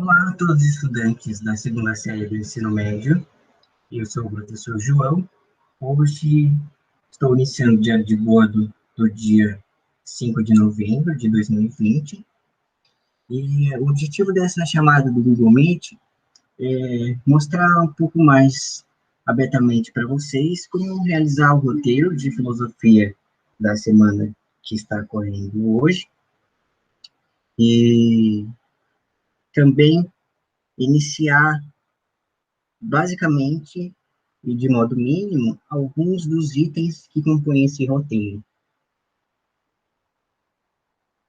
Olá a todos os estudantes da segunda série do ensino médio. Eu sou o professor João. Hoje estou iniciando o diário de bordo do dia 5 de novembro de 2020. E o objetivo dessa chamada do Google Meet é mostrar um pouco mais abertamente para vocês como realizar o roteiro de filosofia da semana que está ocorrendo hoje. E também iniciar basicamente e de modo mínimo alguns dos itens que compõem esse roteiro.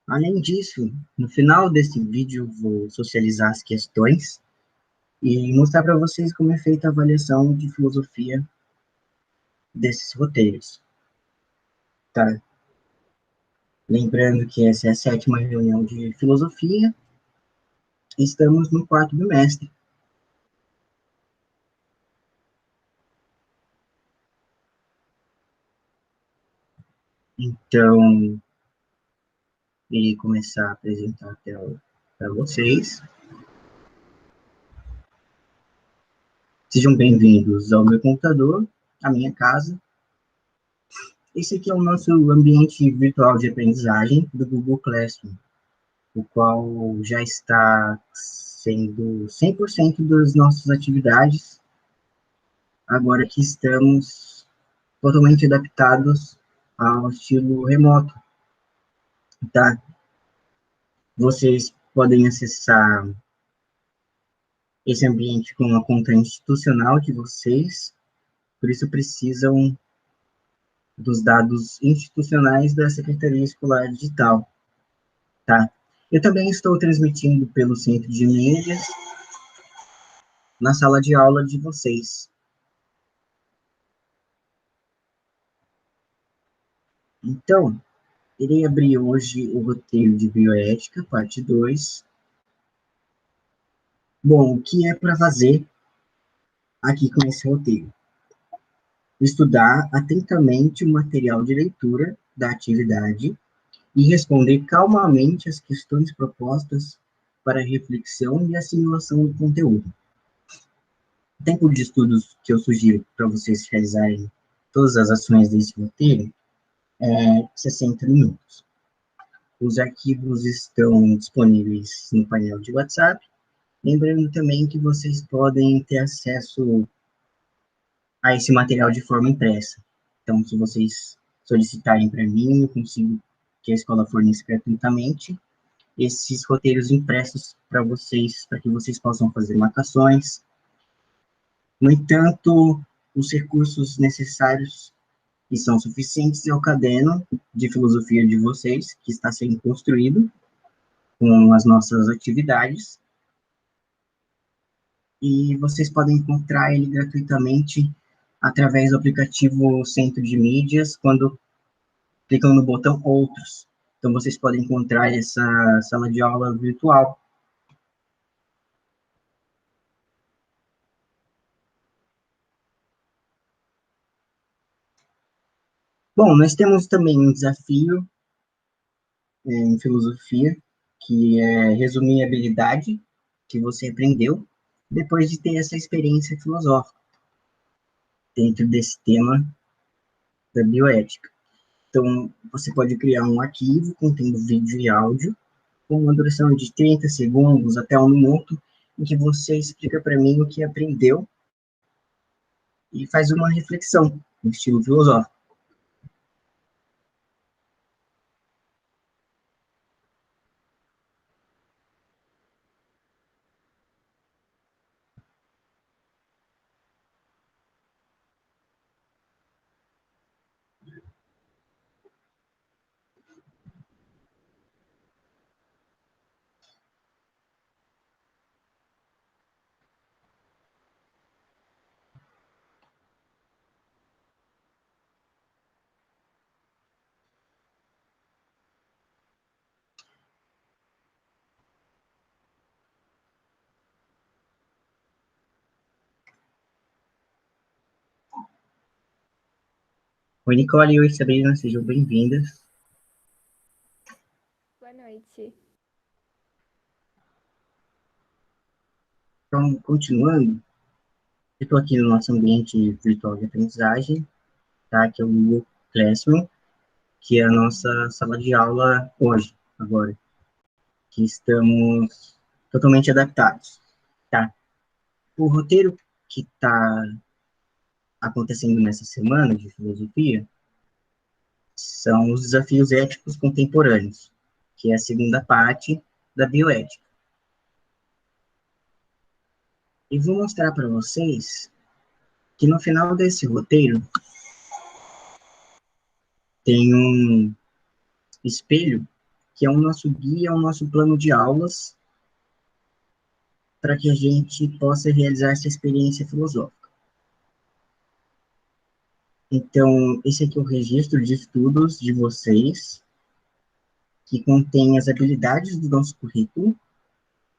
Além disso, no final desse vídeo vou socializar as questões e mostrar para vocês como é feita a avaliação de filosofia desses roteiros, tá? Lembrando que essa é a 7ª reunião de filosofia, estamos no 4º bimestre. Então, irei começar a apresentar a tela para vocês. Sejam bem-vindos ao meu computador, à minha casa. Esse aqui é o nosso ambiente virtual de aprendizagem do Google Classroom, o qual já está sendo 100% das nossas atividades, agora que estamos totalmente adaptados ao estilo remoto, tá? Vocês podem acessar esse ambiente com a conta institucional de vocês, por isso precisam dos dados institucionais da Secretaria Escolar Digital, tá? Eu também estou transmitindo pelo Centro de Mídias na sala de aula de vocês. Então, irei abrir hoje o roteiro de bioética, parte 2. Bom, o que é para fazer aqui com esse roteiro? Estudar atentamente o material de leitura da atividade e responder calmamente as questões propostas para reflexão e assimilação do conteúdo. O tempo de estudos que eu sugiro para vocês realizarem todas as ações desse roteiro é 60 minutos. Os arquivos estão disponíveis no painel de WhatsApp. Lembrando também que vocês podem ter acesso a esse material de forma impressa. Então, se vocês solicitarem para mim, eu consigo que a escola forneça gratuitamente esses roteiros impressos para que vocês possam fazer marcações. No entanto, os recursos necessários e são suficientes é o caderno de filosofia de vocês, que está sendo construído com as nossas atividades, e vocês podem encontrar ele gratuitamente através do aplicativo Centro de Mídias, quando clicam no botão Outros. Então, vocês podem encontrar essa sala de aula virtual. Bom, nós temos também um desafio em filosofia, que é resumir a habilidade que você aprendeu depois de ter essa experiência filosófica dentro desse tema da bioética. Então, você pode criar um arquivo contendo vídeo e áudio, com uma duração de 30 segundos até 1 minuto, em que você explica para mim o que aprendeu e faz uma reflexão no estilo filosófico. Oi, Nicole, oi, Sabrina, sejam bem-vindas. Boa noite. Então, continuando, eu estou aqui no nosso ambiente virtual de aprendizagem, tá? Que é o Google Classroom, que é a nossa sala de aula hoje, agora, que estamos totalmente adaptados, tá? O roteiro que está acontecendo nessa semana de filosofia são os desafios éticos contemporâneos, que é a segunda parte da bioética. E vou mostrar para vocês que no final desse roteiro tem um espelho que é o nosso guia, é o nosso plano de aulas para que a gente possa realizar essa experiência filosófica. Então, esse aqui é o registro de estudos de vocês, que contém as habilidades do nosso currículo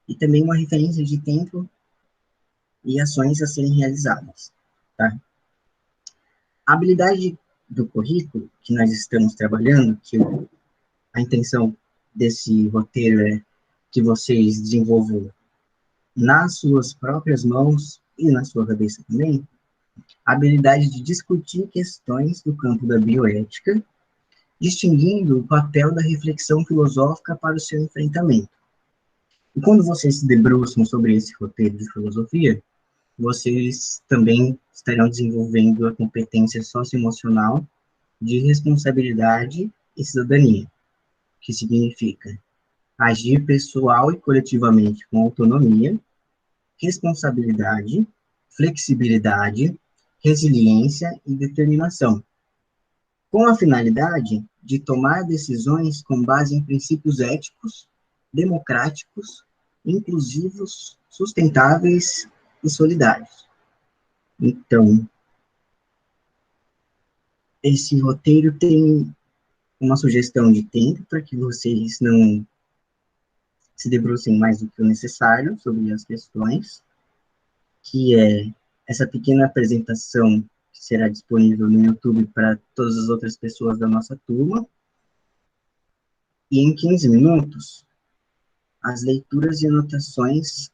e também uma referência de tempo e ações a serem realizadas, tá? A habilidade do currículo que nós estamos trabalhando, que a intenção desse roteiro é que vocês desenvolvam nas suas próprias mãos e na sua cabeça também, a habilidade de discutir questões do campo da bioética, distinguindo o papel da reflexão filosófica para o seu enfrentamento. E quando vocês se debruçam sobre esse roteiro de filosofia, vocês também estarão desenvolvendo a competência socioemocional de responsabilidade e cidadania, que significa agir pessoal e coletivamente com autonomia, responsabilidade, flexibilidade, resiliência e determinação, com a finalidade de tomar decisões com base em princípios éticos, democráticos, inclusivos, sustentáveis e solidários. Então, esse roteiro tem uma sugestão de tempo para que vocês não se debrucem mais do que o necessário sobre as questões, que é essa pequena apresentação que será disponível no YouTube para todas as outras pessoas da nossa turma. E em 15 minutos, as leituras e anotações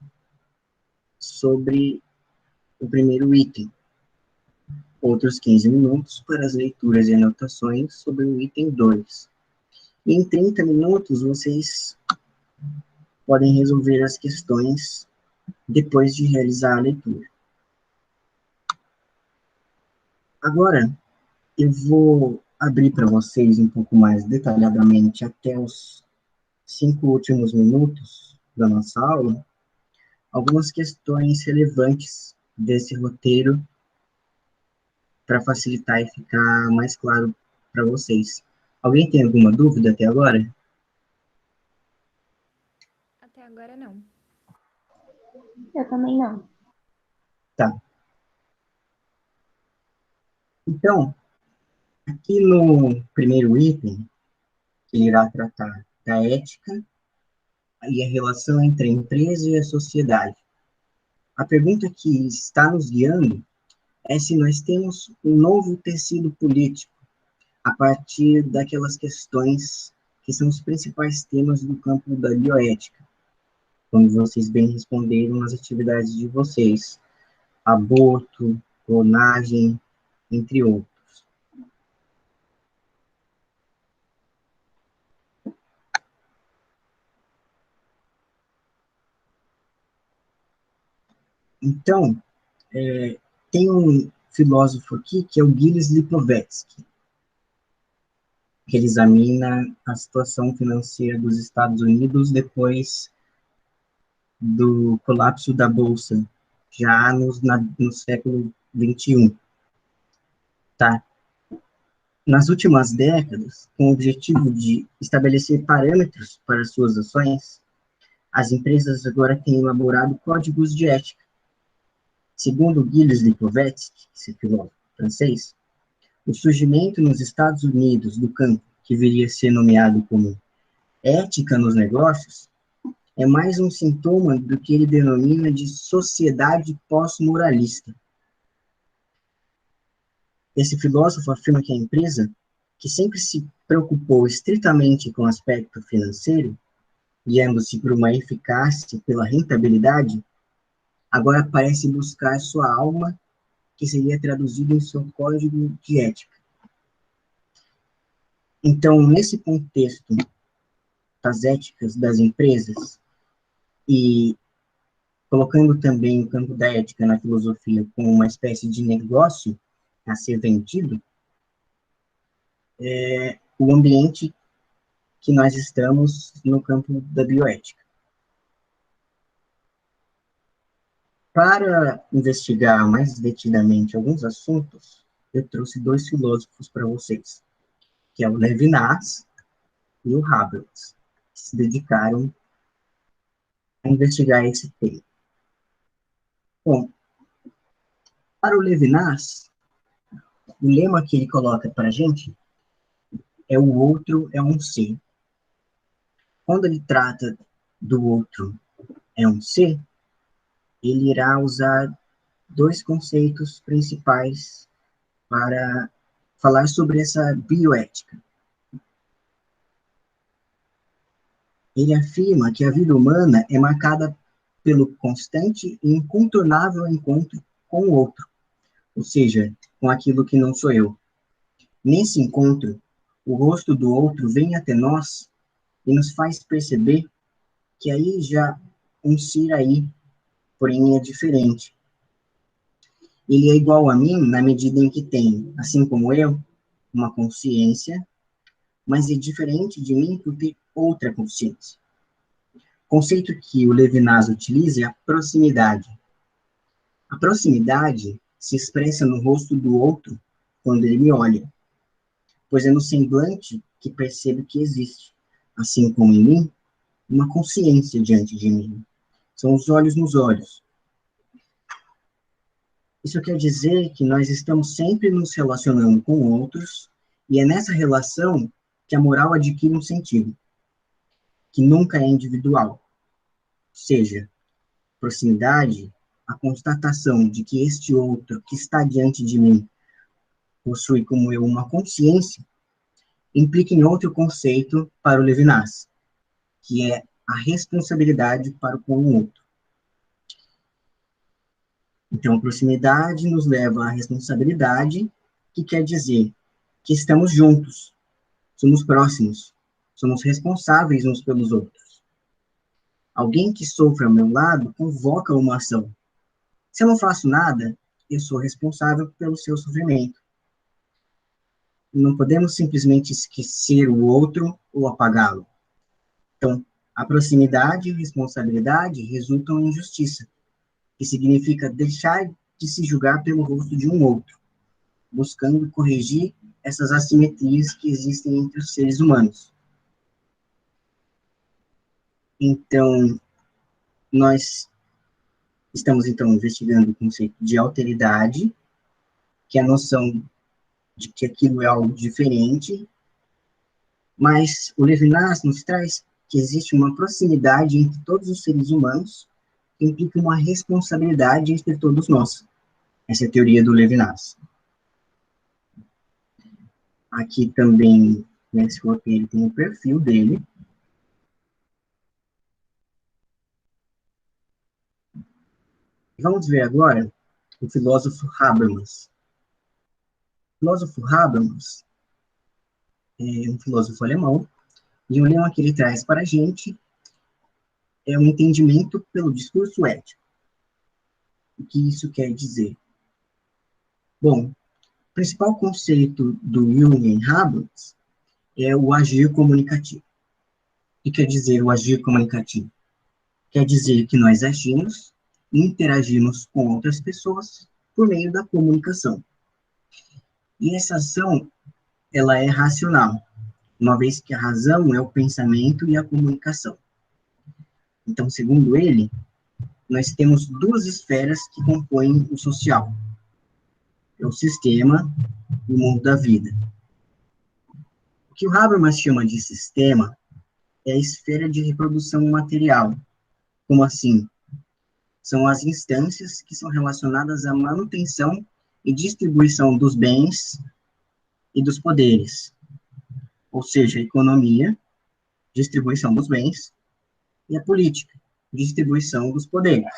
sobre o primeiro item. Outros 15 minutos para as leituras e anotações sobre o item 2. E em 30 minutos, vocês podem resolver as questões depois de realizar a leitura. Agora, eu vou abrir para vocês um pouco mais detalhadamente até os 5 últimos minutos da nossa aula, algumas questões relevantes desse roteiro para facilitar e ficar mais claro para vocês. Alguém tem alguma dúvida até agora? Até agora não. Eu também não. Tá. Então, aqui no primeiro item, que irá tratar da ética e a relação entre a empresa e a sociedade. A pergunta que está nos guiando é se nós temos um novo tecido político a partir daquelas questões que são os principais temas do campo da bioética, como vocês bem responderam nas atividades de vocês, aborto, clonagem, entre outros. Então, tem um filósofo aqui que é o Gilles Lipovetsky, que ele examina a situação financeira dos Estados Unidos depois do colapso da Bolsa, já no século XXI. Tá? Nas últimas décadas, com o objetivo de estabelecer parâmetros para suas ações, as empresas agora têm elaborado códigos de ética. Segundo Gilles Lipovetsky, esse filósofo francês, o surgimento nos Estados Unidos do campo que viria a ser nomeado como ética nos negócios é mais um sintoma do que ele denomina de sociedade pós-moralista. Esse filósofo afirma que a empresa, que sempre se preocupou estritamente com o aspecto financeiro, guiando-se por uma eficácia pela rentabilidade, agora parece buscar sua alma, que seria traduzido em seu código de ética. Então, nesse contexto das éticas das empresas, e colocando também o campo da ética na filosofia como uma espécie de negócio a ser vendido, o ambiente que nós estamos no campo da bioética. Para investigar mais detidamente alguns assuntos, eu trouxe dois filósofos para vocês, que é o Levinas e o Habermas, que se dedicaram a investigar esse tema. Bom, para o Levinas, o lema que ele coloca para a gente é o outro é um ser. Quando ele trata do outro é um ser, ele irá usar dois conceitos principais para falar sobre essa bioética. Ele afirma que a vida humana é marcada pelo constante e incontornável encontro com o outro, ou seja, com aquilo que não sou eu. Nesse encontro, o rosto do outro vem até nós e nos faz perceber que aí já um ser aí, porém é diferente. Ele é igual a mim na medida em que tem, assim como eu, uma consciência, mas é diferente de mim por ter outra consciência. O conceito que o Levinas utiliza é a proximidade. A proximidade se expressa no rosto do outro quando ele me olha, pois é no semblante que percebo que existe, assim como em mim, uma consciência diante de mim. São os olhos nos olhos. Isso quer dizer que nós estamos sempre nos relacionando com outros, e é nessa relação que a moral adquire um sentido, que nunca é individual. Ou seja, proximidade, a constatação de que este outro que está diante de mim possui como eu uma consciência, implica em outro conceito para o Levinas, que é a responsabilidade para com o outro. Então, a proximidade nos leva à responsabilidade, que quer dizer que estamos juntos, somos próximos, somos responsáveis uns pelos outros. Alguém que sofre ao meu lado convoca uma ação. Se eu não faço nada, eu sou responsável pelo seu sofrimento. Não podemos simplesmente esquecer o outro ou apagá-lo. Então, a proximidade e responsabilidade resultam em justiça, que significa deixar de se julgar pelo rosto de um outro, buscando corrigir essas assimetrias que existem entre os seres humanos. Então, nós estamos, então, investigando o conceito de alteridade, que é a noção de que aquilo é algo diferente, mas o Levinas nos traz que existe uma proximidade entre todos os seres humanos, que implica uma responsabilidade entre todos nós. Essa é a teoria do Levinas. Aqui também, nesse roteiro, tem o perfil dele. Vamos ver agora o filósofo Habermas. O filósofo Habermas é um filósofo alemão, e o lema que ele traz para a gente é um entendimento pelo discurso ético. O que isso quer dizer? Bom, o principal conceito do Jürgen Habermas é o agir comunicativo. O que quer dizer o agir comunicativo? Quer dizer que nós agimos e interagimos com outras pessoas por meio da comunicação. E essa ação, ela é racional, uma vez que a razão é o pensamento e a comunicação. Então, segundo ele, nós temos duas esferas que compõem o social. É o sistema e o mundo da vida. O que o Habermas chama de sistema é a esfera de reprodução material. Como assim? São as instâncias que são relacionadas à manutenção e distribuição dos bens e dos poderes, ou seja, a economia, distribuição dos bens, e a política, distribuição dos poderes.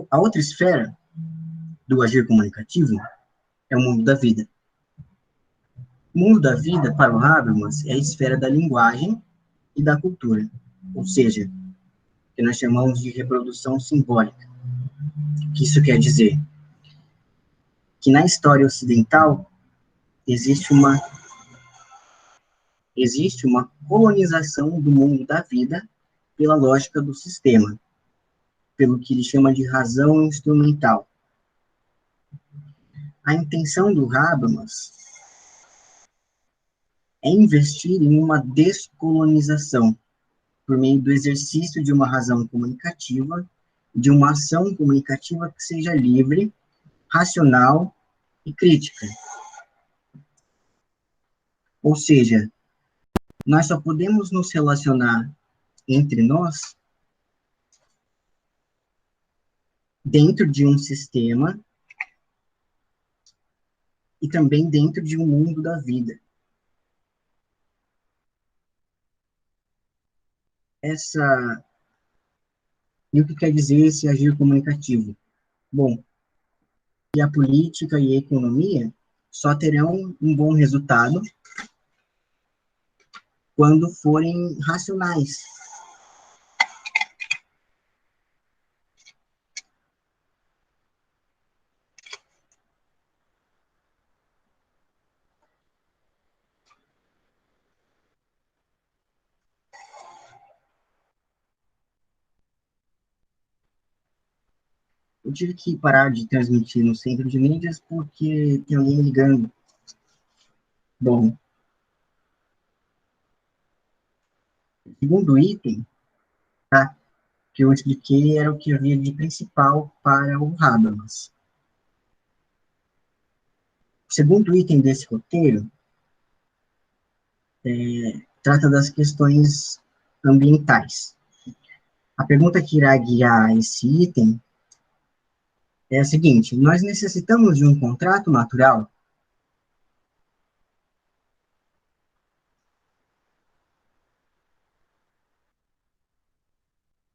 A outra esfera do agir comunicativo é o mundo da vida. O mundo da vida, para o Habermas, é a esfera da linguagem e da cultura, ou seja, que nós chamamos de reprodução simbólica. O que isso quer dizer? Que na história ocidental existe uma colonização do mundo da vida pela lógica do sistema, pelo que ele chama de razão instrumental. A intenção do Habermas é investir em uma descolonização por meio do exercício de uma razão comunicativa, de uma ação comunicativa que seja livre, racional e crítica. Ou seja, nós só podemos nos relacionar entre nós dentro de um sistema e também dentro de um mundo da vida. E o que quer dizer esse agir comunicativo? Bom, e a política e a economia só terão um bom resultado quando forem racionais. Eu tive que parar de transmitir no centro de mídias porque tem alguém ligando. Bom, o segundo item, tá, que eu expliquei era o que havia de principal para o Habermas. O segundo item desse roteiro trata das questões ambientais. A pergunta que irá guiar esse item é a seguinte: nós necessitamos de um contrato natural?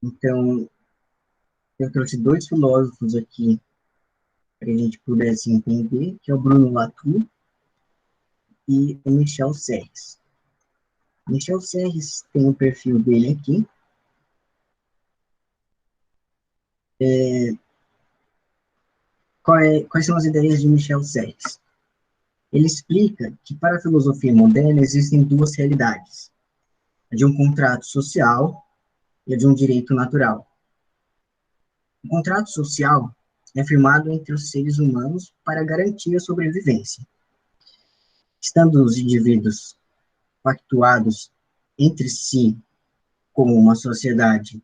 Então, eu trouxe dois filósofos aqui para a gente pudesse entender, que é o Bruno Latour e o Michel Serres. Michel Serres tem o perfil dele aqui. Quais são as ideias de Michel Serres? Ele explica que para a filosofia moderna existem duas realidades: a de um contrato social e a de um direito natural. O contrato social é firmado entre os seres humanos para garantir a sobrevivência. Estando os indivíduos pactuados entre si como uma sociedade,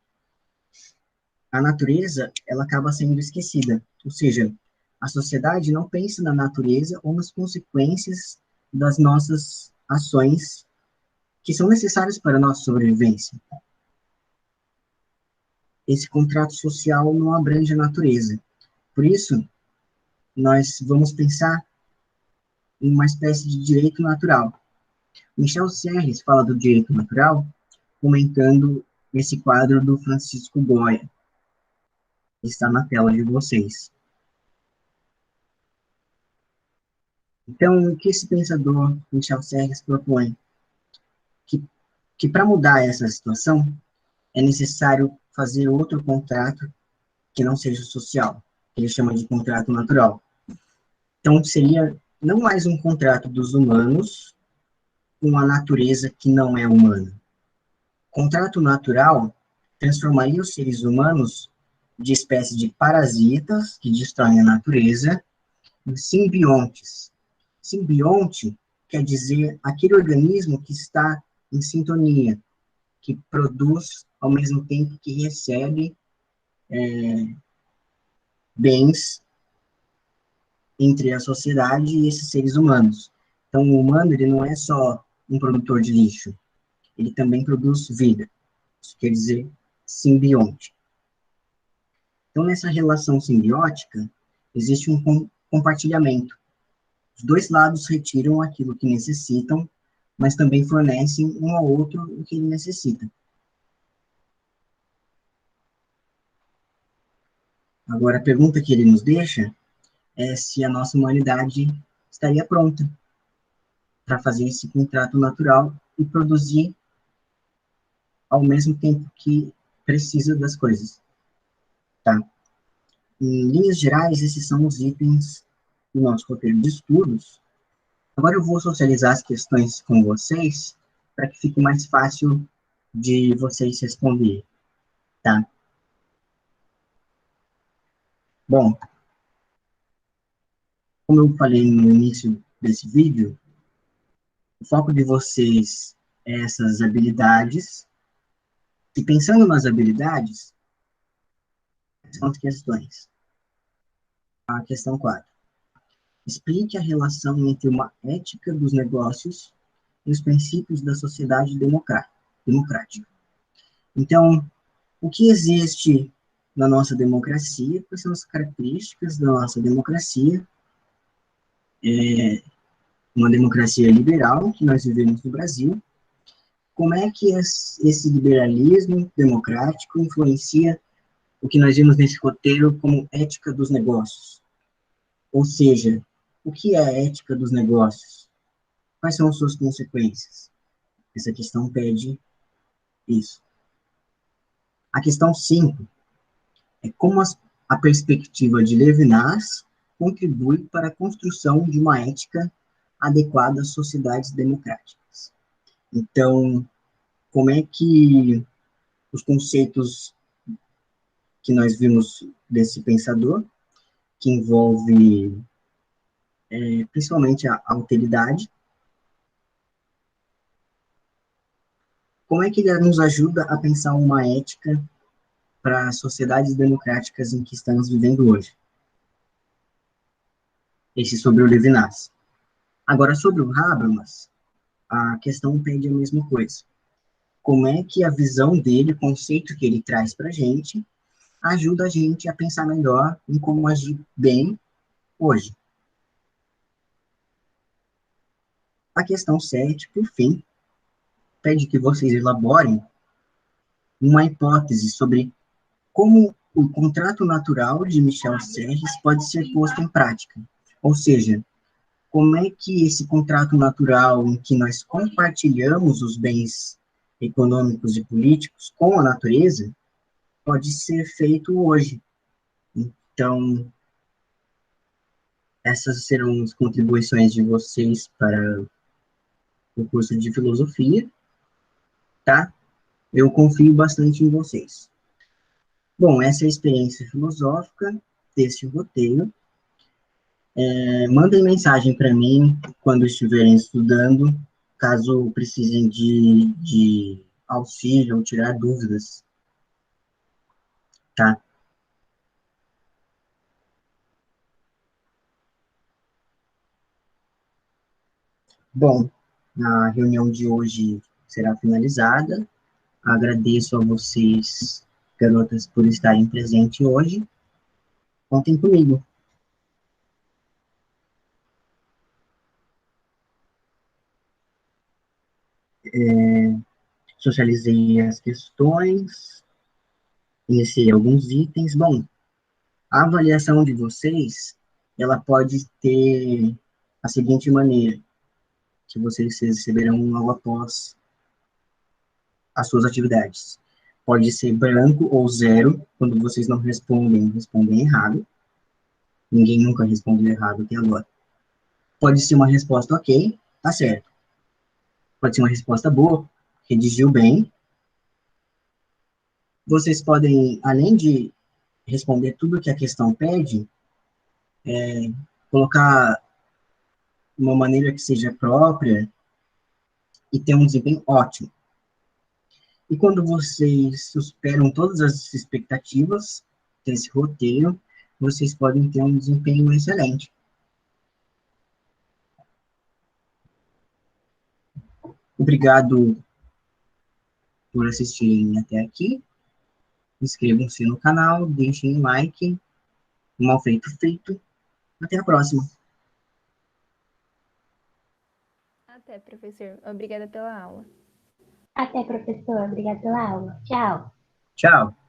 a natureza ela acaba sendo esquecida. Ou seja, a sociedade não pensa na natureza ou nas consequências das nossas ações que são necessárias para a nossa sobrevivência. Esse contrato social não abrange a natureza. Por isso, nós vamos pensar em uma espécie de direito natural. Michel Serres fala do direito natural comentando esse quadro do Francisco Goya, que está na tela de vocês. Então, o que esse pensador, Michel Serres, propõe? Que para mudar essa situação, é necessário fazer outro contrato que não seja social, que ele chama de contrato natural. Então, seria não mais um contrato dos humanos com a natureza que não é humana. Contrato natural transformaria os seres humanos de espécie de parasitas que destroem a natureza em simbiontes. Simbionte quer dizer aquele organismo que está em sintonia, que produz ao mesmo tempo que recebe bens entre a sociedade e esses seres humanos. Então, o humano ele não é só um produtor de lixo, ele também produz vida. Isso quer dizer simbionte. Então, nessa relação simbiótica, existe um compartilhamento. Os dois lados retiram aquilo que necessitam, mas também fornecem um ao outro o que ele necessita. Agora, a pergunta que ele nos deixa é se a nossa humanidade estaria pronta para fazer esse contrato natural e produzir ao mesmo tempo que precisa das coisas, tá? Em linhas gerais, esses são os itens do nosso roteiro de estudos. Agora eu vou socializar as questões com vocês para que fique mais fácil de vocês responderem, tá? Bom, como eu falei no início desse vídeo, o foco de vocês é essas habilidades, e pensando nas habilidades, são as questões. A questão 4. Explique a relação entre uma ética dos negócios e os princípios da sociedade democrática. Então, o que existe na nossa democracia? Quais são as características da nossa democracia? Uma democracia liberal, que nós vivemos no Brasil. Como é que esse liberalismo democrático influencia o que nós vimos nesse roteiro como ética dos negócios? Ou seja, o que é a ética dos negócios? Quais são as suas consequências? Essa questão pede isso. A questão 5 é como a perspectiva de Levinas contribui para a construção de uma ética adequada às sociedades democráticas. Então, como é que os conceitos que nós vimos desse pensador, que envolve principalmente a alteridade, como é que ele nos ajuda a pensar uma ética para as sociedades democráticas em que estamos vivendo hoje? Esse sobre o Levinas. Agora, sobre o Habermas, a questão pede a mesma coisa. Como é que a visão dele, o conceito que ele traz para a gente, ajuda a gente a pensar melhor em como agir bem hoje? A questão 7, por fim, pede que vocês elaborem uma hipótese sobre como o contrato natural de Michel Serres pode ser posto em prática. Ou seja, como é que esse contrato natural em que nós compartilhamos os bens econômicos e políticos com a natureza pode ser feito hoje. Então, essas serão as contribuições de vocês para o curso de filosofia, tá? Eu confio bastante em vocês. Bom, essa é a experiência filosófica desse roteiro. Mandem mensagem para mim quando estiverem estudando, caso precisem de auxílio ou tirar dúvidas, tá? Bom, a reunião de hoje será finalizada. Agradeço a vocês, garotas, por estarem presentes hoje. Contem comigo. Socializei as questões, iniciei alguns itens. Bom, a avaliação de vocês, ela pode ter a seguinte maneira, que vocês receberão logo após as suas atividades. Pode ser branco ou zero, quando vocês não respondem errado. Ninguém nunca respondeu errado até agora. Pode ser uma resposta ok, tá certo. Pode ser uma resposta boa, redigiu bem. Vocês podem, além de responder tudo que a questão pede, colocar uma maneira que seja própria e ter um desempenho ótimo. E quando vocês superam todas as expectativas desse roteiro, vocês podem ter um desempenho excelente. Obrigado por assistirem até aqui. Inscrevam-se no canal, deixem um like. Mal feito, feito. Até a próxima. Até, professor. Obrigada pela aula. Até, professor. Obrigada pela aula. Tchau. Tchau.